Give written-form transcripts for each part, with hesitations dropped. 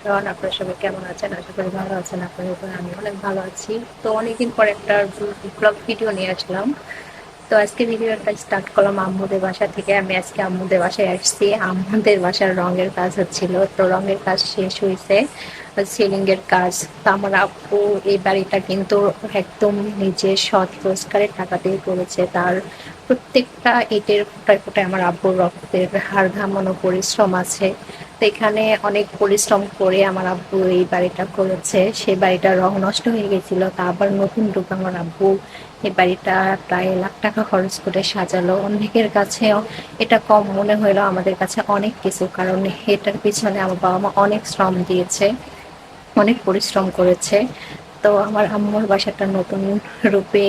Everyone, আপনারা সবাই কেমন আছেন? আশা করি ভালো আছেন। আপনাদের উপর আমি অনেক ভালো আছি। তো অনেকদিন পর একটা ব্লগ ভিডিও নিয়ে আসলাম। তো আজকে ভিডিওটা স্টার্ট করলাম আম্মুদের বাসা থেকে। আমি আজকে আম্মুদের বাসায় আসছি। আম্মুদের বাসার রঙের কাজ হচ্ছিল, তো রঙের কাজ শেষ হয়েছে, সিলিং এর কাজ। তো আমার আপু এই বাড়িটা কিন্তু একদম নিজের সৎ রোজগারের টাকা দিয়ে করেছে। তার প্রত্যেকটা ইটের ফোঁটায় ফোঁটায় আমার আব্বুর রক্তের হাড় ঘামানো পরিশ্রম আছে। তো এখানে অনেক পরিশ্রম করে আমার আব্বু এই বাড়িটা করেছে। সেই বাড়িটার রং নষ্ট হয়ে গেছিল, তা আবার নতুন রূপে আমার আব্বু এই বাড়িটা প্রায় লাখ টাকা খরচ করে সাজালো। অনেকের কাছে এটা কম মনে হলো, আমাদের কাছে অনেক কিছু, কারণ এটার পিছনে আমার বাবা মা অনেক শ্রম দিয়েছে, অনেক পরিশ্রম করেছে। তো আমার আম্মুর বাসাটা নতুন রূপে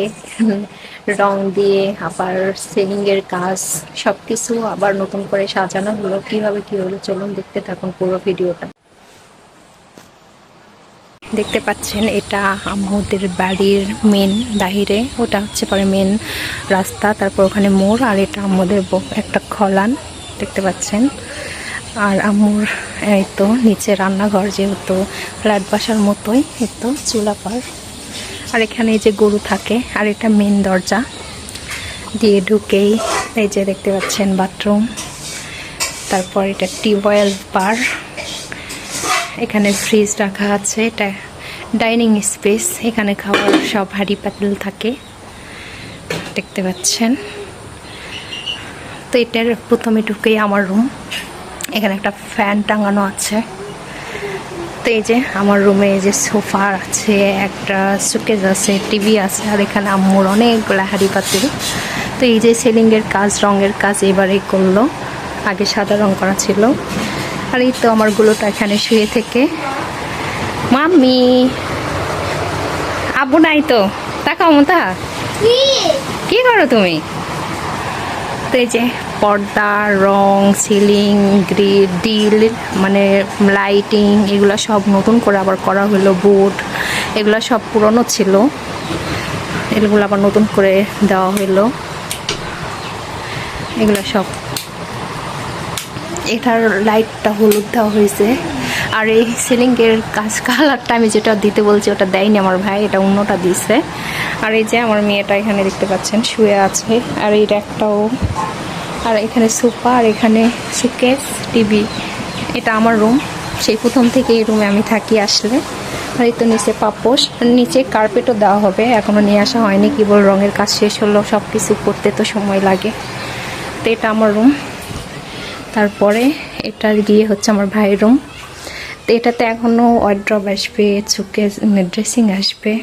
রং দিয়ে আবার সিলিং এর কাজ সবকিছু আবার নতুন করে সাজানো হলো। কিভাবে কি হলো চলুন দেখতে থাকুন পুরো ভিডিওটা। দেখতে পাচ্ছেন এটা আম্মুদের বাড়ির মেন বাহিরে, ওটা হচ্ছে পরে মেন রাস্তা, তারপর ওখানে মোড়, আর এটা আম্মুদের একটা খলান দেখতে পাচ্ছেন। আর আম্মুর এই তো নিচে রান্নাঘর, যেহেতু ফ্ল্যাট বাসার মতোই, এই তো চুলাপার। আর এখানে এই যে গরু থাকে, আর এটা মেন দরজা দিয়ে ঢুকেই এই যে দেখতে পাচ্ছেন বাথরুম। তারপর এটা টিউবওয়েল পার, এখানে ফ্রিজ রাখা আছে, এটা ডাইনিং স্পেস, এখানে খাবার সব হাঁড়ি পাতিল থাকে দেখতে পাচ্ছেন। তো এটার প্রথমে ঢুকেই আমার রুম, এখানে একটা ফ্যান টাঙানো আছে। তো এই যে আমার রুমে এই যে সোফা আছে, একটা সুকেজ আছে, টিভি আছে, আর এখানে আম্মুর অনেকগুলো হাঁড়ি পাতিল। তো এই যে সিলিংয়ের কাজ, রঙের কাজ এবারেই করলো, আগে সাদা রং করা ছিল। আর এই তো আমার গুলোটা এখানে শুয়ে থেকে, মাম্মি আব্বু নাই তো, তাকাও মতা, কি করো তুমি? তো এই যে পর্দা, রং, সিলিং, ডিল, মানে লাইটিং, এগুলো সব নতুন করে আবার করা হলো। বোর্ড এগুলো সব পুরনো ছিল, এগুলো আবার নতুন করে দেওয়া হলো এগুলো সব। এটার লাইটটা হলুদ দেওয়া হয়েছে। আর এই সিলিংয়ের কাজ কালারটা আমি যেটা দিতে বলছি ওটা দেয়নি আমার ভাই, এটা অন্যটা দিছে। আর এই যে আমার মেয়েটা এখানে দেখতে পাচ্ছেন শুয়ে আছে, আর এই র্যাকটাও, আর এখানে সোফা, আর এখানে সুকেস, টিভি। এটা আমার রুম, সেই প্রথম থেকে এই রুমে আমি থাকি আসলে। আর এই তো নিচে পাপোশ, নিচে কার্পেটও দেওয়া হবে, এখনও নিয়ে আসা হয়নি, কেবল রঙের কাজ শেষ হলো, সব কিছু করতে তো সময় লাগে। তো এটা আমার রুম। তারপরে এটা গিয়ে হচ্ছে আমার ভাইয়ের রুম। তো এটাতে এখনও ওয়ার্ড্রব আসবে, সুকেস, ড্রেসিং আসবে।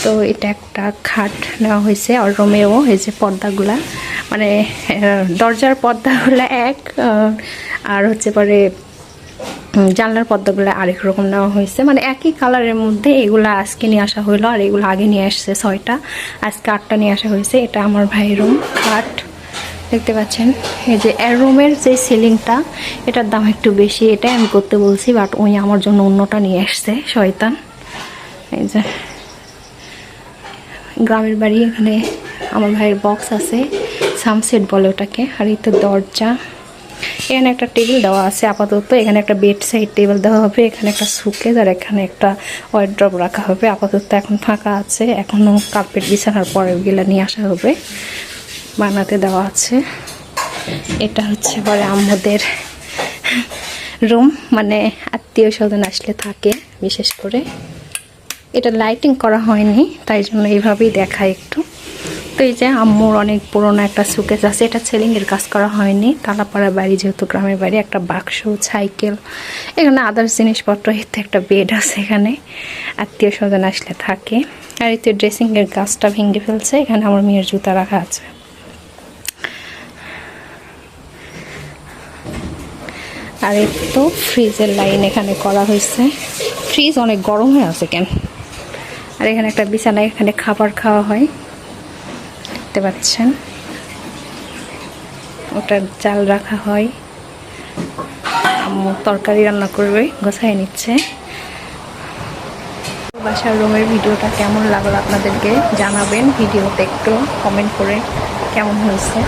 তো এটা একটা খাট নেওয়া হয়েছে, আর রুমেও এই যে পর্দাগুলা, মানে দরজার পর্দাগুলো এক, আর হচ্ছে পরে জানলার পর্দাগুলো আরেক রকম নেওয়া হয়েছে, মানে একই কালারের মধ্যে। এগুলো আজকে নিয়ে আসা হলো, আর এগুলো আগে নিয়ে আসছে 6টা, আজকে 8টা নিয়ে আসা হয়েছে। এটা আমার ভাইয়ের রুম, খাট দেখতে পাচ্ছেন। এই যে এর রুমের যে সিলিংটা, এটার দাম একটু বেশি, এটাই আমি করতে বলছি, বাট ওই আমার জন্য অন্যটা নিয়ে আসছে শয়তান। এই যে গ্রামের বাড়ি, এখানে আমার ভাইয়ের বক্স আছে, সামসেট বলে ওটাকে। আর এই তো দরজা, এখানে একটা টেবিল দেওয়া আছে আপাতত, এখানে একটা বেড সাইড টেবিল দেওয়া হবে, এখানে একটা সুকেজ, আর এখানে একটা ওয়ার্ড্রব রাখা হবে। আপাতত এখন ফাঁকা আছে, এখনও কার্পেট বিছানার পরে ওইগুলো নিয়ে আসা হবে, বানাতে দেওয়া আছে। এটা হচ্ছে পরে আম্মুদের রুম, মানে আত্মীয় স্বজন আসলে থাকে বিশেষ করে। এটা লাইটিং করা হয়নি, তাই জন্য এইভাবেই দেখায় একটু। তো এই যে আম্মুর অনেক পুরোনো একটা সুকেস আছে, এটা সেলিংয়ের কাজ করা হয়নি, তালাপাড়া বাড়ি যেহেতু গ্রামের বাড়ি। একটা বাক্স, সাইকেল, এখানে আদার্স জিনিসপত্র, এতে একটা বেড আছে, এখানে আত্মীয় স্বজন আসলে থাকে। আর এতে ড্রেসিংয়ের গাছটা ভেঙে ফেলছে, এখানে আমার মেয়ের জুতা রাখা আছে। আর এই তো ফ্রিজের লাইন এখানে করা হয়েছে, ফ্রিজ অনেক গরম হয়ে আছে কেন। আর এখানে একটা বিছানা, এখানে খাবার খাওয়া হয় দেখতে পাচ্ছেন, ওটার চাল রাখা হয়, আম্মু তরকারি রান্না করবে, গোছায় নিচ্ছে। বাসার রুমের ভিডিওটা কেমন লাগলো আপনাদেরকে জানাবেন, ভিডিওতে একটু কমেন্ট করে কেমন হয়েছে।